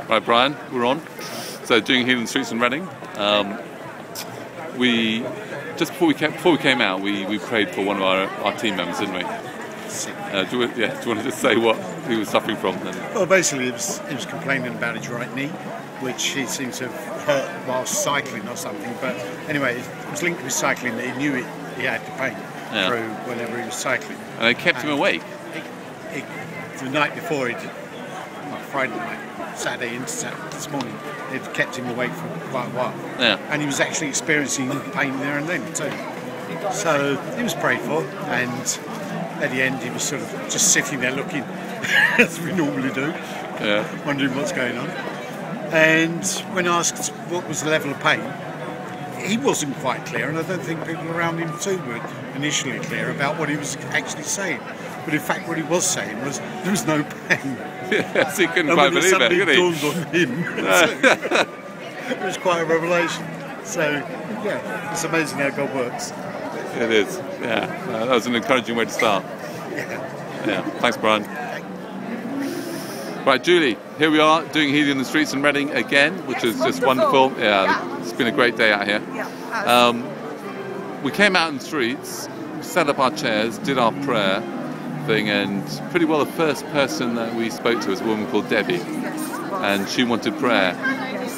Right, Brian, we're on. So doing Healing the Streets in Reading. We just before we came out, we prayed for one of our team members, didn't we? Do you want to just say what he was suffering from then? Well, basically, he was complaining about his right knee, which he seemed to have hurt while cycling or something. But anyway, it was linked with cycling that he knew he had the pain through whenever he was cycling. And it kept him awake. The night before, Friday night, Saturday into this morning, it kept him awake for quite a while. Yeah. And he was actually experiencing pain there and then too. So he was prayed for, and at the end he was sort of just sitting there looking, as we normally do, wondering what's going on. And when asked what was the level of pain, he wasn't quite clear, and I don't think people around him too were initially clear about what he was actually saying. But in fact, what he was saying was there was no pain. Yes, he couldn't quite believe it, could he? Dawned on him. It was quite a revelation. So, yeah, it's amazing how God works. It is, yeah. That was an encouraging way to start. Yeah. Thanks, Brian. Right, Julie, here we are doing Healing in the Streets in Reading again, which is just wonderful. Yeah, it's been a great day out here. We came out in the streets, set up our chairs, did our prayer thing, and pretty well the first person that we spoke to was a woman called Debbie, and she wanted prayer. Do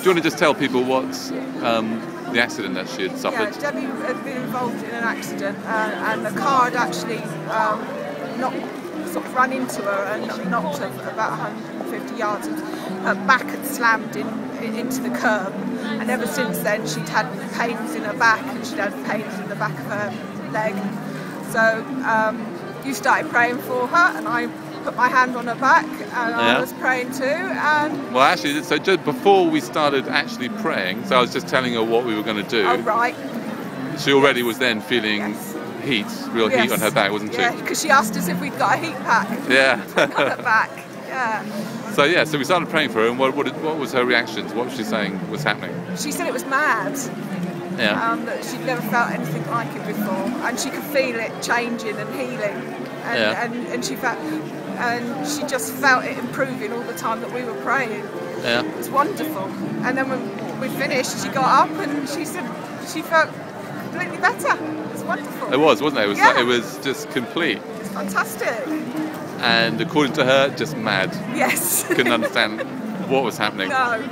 you want to just tell people what the accident that she had suffered? Yeah, Debbie had been involved in an accident, and the car had actually run into her and knocked her about 150 yards, and her back had slammed into the curb, and ever since then she'd had pains in her back, and she'd had pains in the back of her leg. So you started praying for her, and I put my hand on her back, and I was praying too. And well, actually, so just before we started actually praying, so I was just telling her what we were going to do. Oh, right. She already was then feeling heat, real heat on her back, wasn't she? Yeah, because she asked us if we'd got a heat pack. Yeah. on her back. Yeah. So we started praying for her, and what was her reactions? What was she saying was happening? She said it was mad. Yeah. That she'd never felt anything like it before, and she could feel it changing and healing, and she just felt it improving all the time that we were praying. Yeah. It's wonderful. And then when we finished, she got up and she said she felt completely better. It's wonderful. It was, wasn't it? It was just complete. It's fantastic. And according to her, just mad. Yes. Couldn't understand what was happening. No.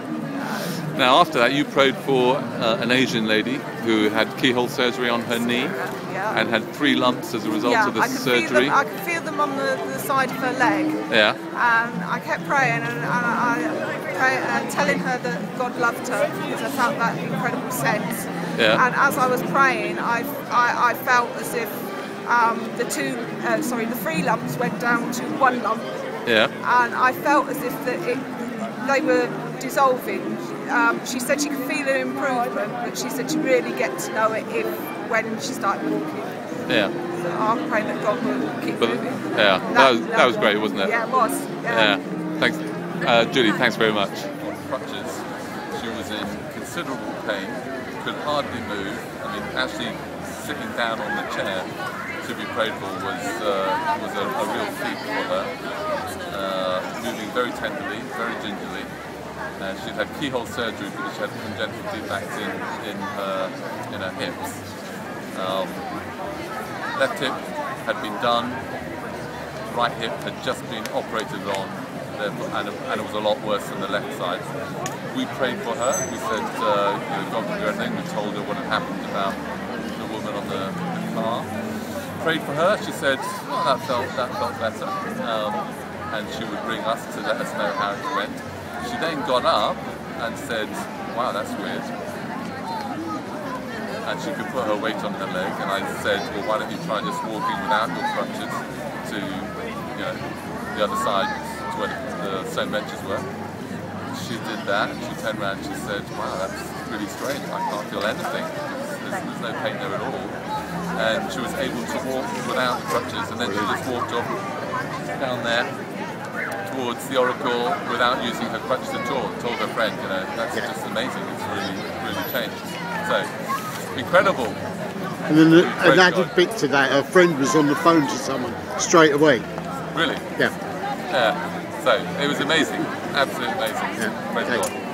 Now, after that, you prayed for an Asian lady who had keyhole surgery on her knee and had 3 lumps as a result of the surgery. I could feel them on the side of her leg. Yeah. And I kept praying and telling her that God loved her, because I felt that incredible sense. Yeah. And as I was praying, I felt as if the 3 lumps went down to 1 lump. Yeah. And I felt as if they were dissolving. She said she could feel an improvement, but she said she'd really get to know it when she started walking. Yeah. So I'm praying that God will keep moving. Yeah, that was great, wasn't it? Yeah, it was. Yeah. Thanks, Julie. Thanks very much. On crutches, she was in considerable pain, could hardly move. I mean, actually sitting down on the chair to be prayed for was a real feat for her. Moving very tenderly, very gingerly. She'd had keyhole surgery because she had congenital defects in her hips. Left hip had been done, right hip had just been operated on, and it was a lot worse than the left side. We prayed for her. We said, God can do everything. We told her what had happened about the woman on the car. Prayed for her. She said, "Oh, that felt better," and she would ring us to let us know how it went. She then got up and said, "Wow, that's weird." And she could put her weight on her leg, and I said, "Well, why don't you try just walking without your crutches to the other side to where the same benches were?" She did that, and she turned around and she said, "Wow, that's really strange. I can't feel anything. There's no pain there at all." And she was able to walk without the crutches, and then she just walked off down there towards the Oracle without using her crutches at all. Told her friend, that's just amazing. It's really changed. So incredible. And then an added bit to that, her friend was on the phone to someone straight away. Really? Yeah. Yeah. So it was amazing. Absolutely amazing. Yeah. Praise Okay. God.